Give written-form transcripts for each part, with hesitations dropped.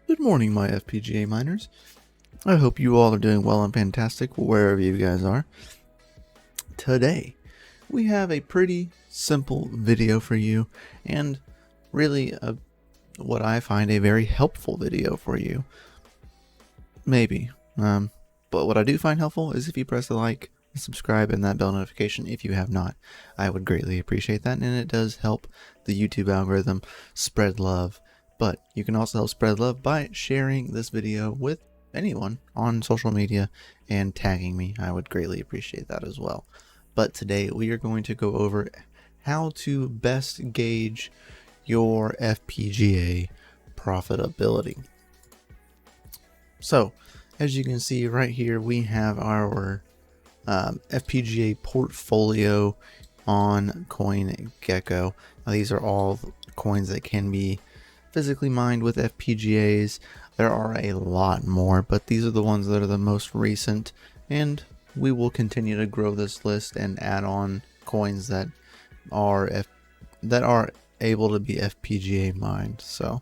Good morning, my FPGA miners. I hope you all are doing well and fantastic wherever you guys are. Today, we have a pretty simple video for you, and really what I find a very helpful video for you. Maybe. But what I do find helpful is if you press the like, subscribe, and that bell notification if you have not. I would greatly appreciate that, and it does help the YouTube algorithm spread love. But you can also help spread love by sharing this video with anyone on social media and tagging me. I would greatly appreciate that as well. But today we are going to go over how to best gauge your FPGA profitability. So, as you can see right here, we have our FPGA portfolio on CoinGecko. Now, these are all coins that can be physically mined with FPGAs. There are a lot more, but these are the ones that are the most recent, and we will continue to grow this list and add on coins that are able to be FPGA mined. So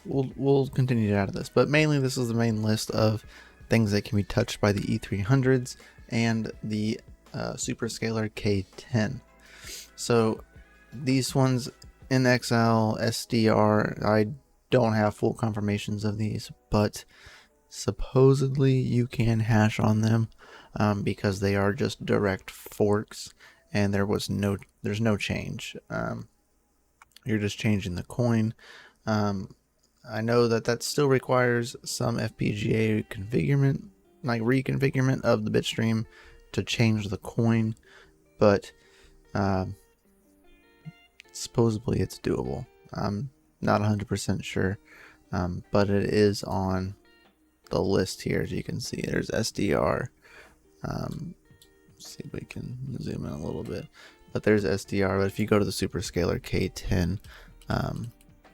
we'll continue to add this, but mainly this is the main list of things that can be touched by the E300s and the Superscalar K10. So these ones, NXL, SDR, I don't have full confirmations of these, but supposedly you can hash on them because they are just direct forks, and there's no change. You're just changing the coin. I know that still requires some FPGA reconfigurement of the bitstream to change the coin, but supposedly it's doable. I'm not 100% sure, but it is on the list here. As you can see, there's SDR. Let's see if we can zoom in a little bit, but there's SDR. But if you go to the Superscalar K10,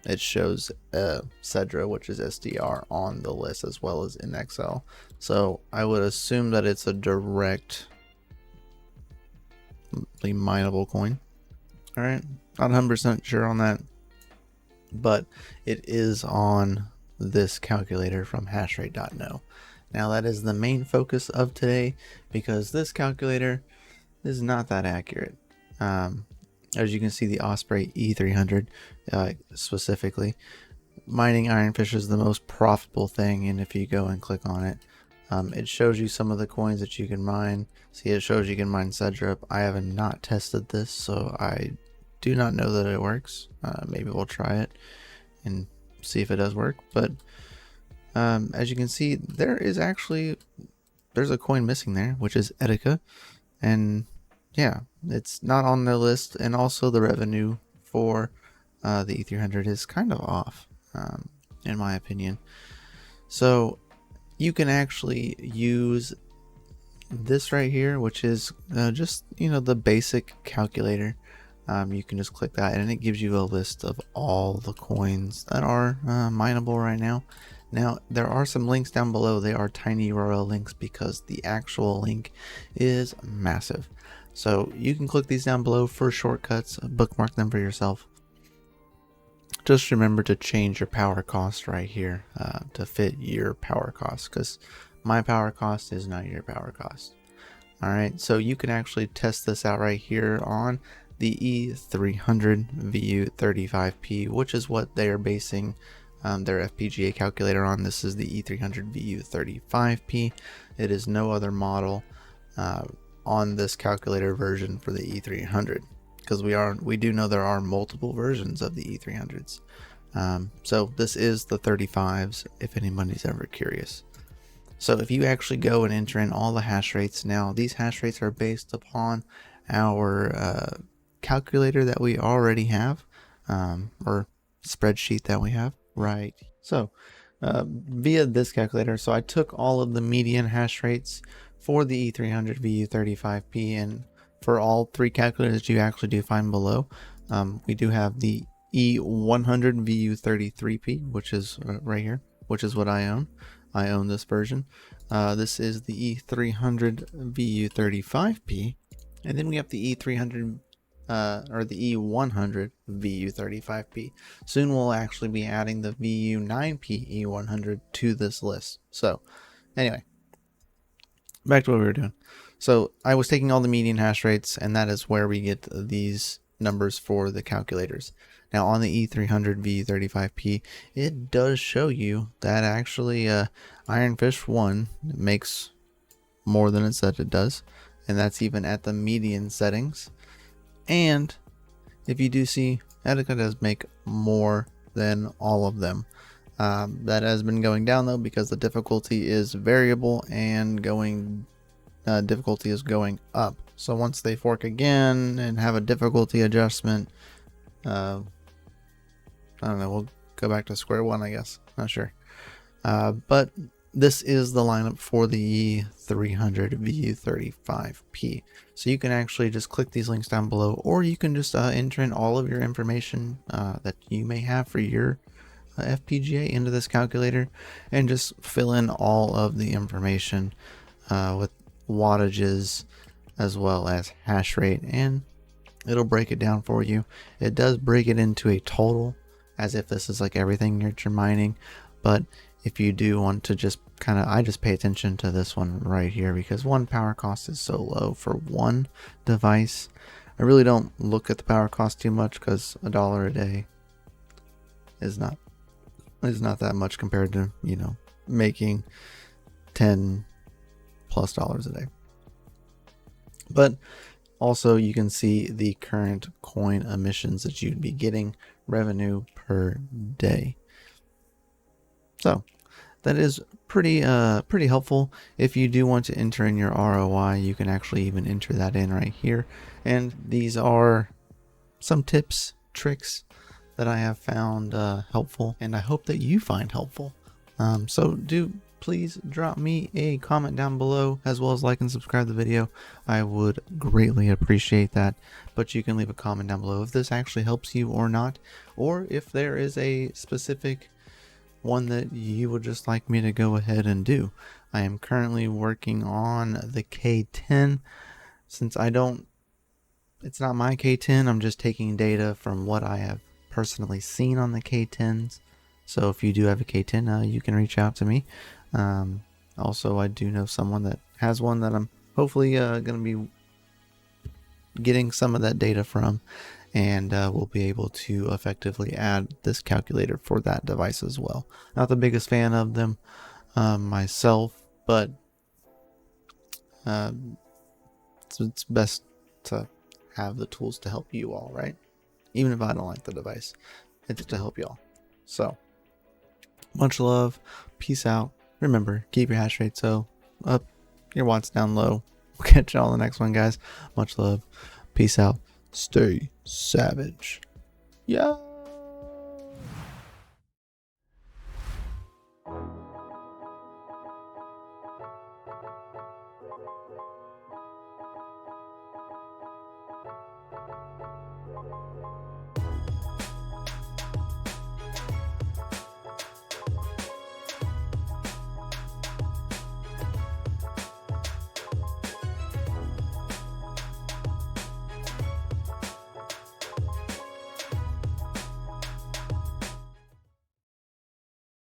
it shows Cedra, which is SDR, on the list as well as NXL. So I would assume that it's a direct mineable coin. All right, not 100% sure on that, but it is on this calculator from hashrate.no. Now that is the main focus of today because this calculator is not that accurate. As you can see, the Osprey E300 specifically, mining Ironfish is the most profitable thing, and if you go and click on it, it shows you some of the coins that you can mine. See, it shows you can mine Cedra. I have not tested this, so I do not know that it works. Maybe we'll try it and see if it does work. But as you can see, there's a coin missing there, which is Etika, and yeah, it's not on the list. And also the revenue for the E300 is kind of off, in my opinion. So you can actually use this right here, which is just the basic calculator. You can just click that and it gives you a list of all the coins that are mineable right now. Now there are some links down below. They are tiny URL links because the actual link is massive. So you can click these down below for shortcuts, bookmark them for yourself. Just remember to change your power cost right here to fit your power cost, because my power cost is not your power cost. Alright, so you can actually test this out right here on the E300 VU35P, which is what they are basing their FPGA calculator on. This is the E300 VU35P. It is no other model on this calculator version for the E300, because we do know there are multiple versions of the E300s. So this is the 35s if anybody's ever curious. So if you actually go and enter in all the hash rates, now these hash rates are based upon our calculator that we already have, or spreadsheet that we have, right? So via this calculator, so I took all of the median hash rates for the E300 VU35P, and for all three calculators you actually do find below. We do have the E100 VU33P, which is right here, which is what I own. I own this version. This is the E300 VU35P, and then we have the E300 or the E100 VU35P. Soon we'll actually be adding the VU9P E100 to this list. So anyway, back to what we were doing. So I was taking all the median hash rates, and that is where we get these numbers for the calculators. Now on the E300 VU35P, it does show you that actually Ironfish 1 makes more than it said it does, and that's even at the median settings. And if you do see, Etika does make more than all of them. That has been going down though because the difficulty is variable and difficulty is going up. So once they fork again and have a difficulty adjustment, I don't know, we'll go back to square one, I guess. Not sure. But this is the lineup for the E300 VU35P. So you can actually just click these links down below, or you can just enter in all of your information that you may have for your FPGA into this calculator and just fill in all of the information with wattages as well as hash rate, and it'll break it down for you. It does break it into a total as if this is like everything you're mining, but if you do want to just I just pay attention to this one right here because one, power cost is so low for one device. I really don't look at the power cost too much because $1 a day is not that much compared to, you know, making $10+ a day. But also you can see the current coin emissions that you'd be getting, revenue per day. So that is pretty helpful. If you do want to enter in your ROI, you can actually even enter that in right here. And these are some tips, tricks that I have found helpful, and I hope that you find helpful. So do please drop me a comment down below, as well as like and subscribe to the video. I would greatly appreciate that. But you can leave a comment down below if this actually helps you or not, or if there is a specific one that you would just like me to go ahead and do. I am currently working on the K10. Since it's not my K10, I'm just taking data from what I have personally seen on the K10s. So if you do have a K10, you can reach out to me. Also, I do know someone that has one that I'm hopefully going to be getting some of that data from, and we'll be able to effectively add this calculator for that device as well. Not the biggest fan of them myself, but it's best to have the tools to help you all, right? Even if I don't like the device, it's to help you all. So much love, peace out. Remember, keep your hash rate so up, your watts down low. We'll catch y'all in the next one, guys. Much love, peace out, stay savage. Yeah.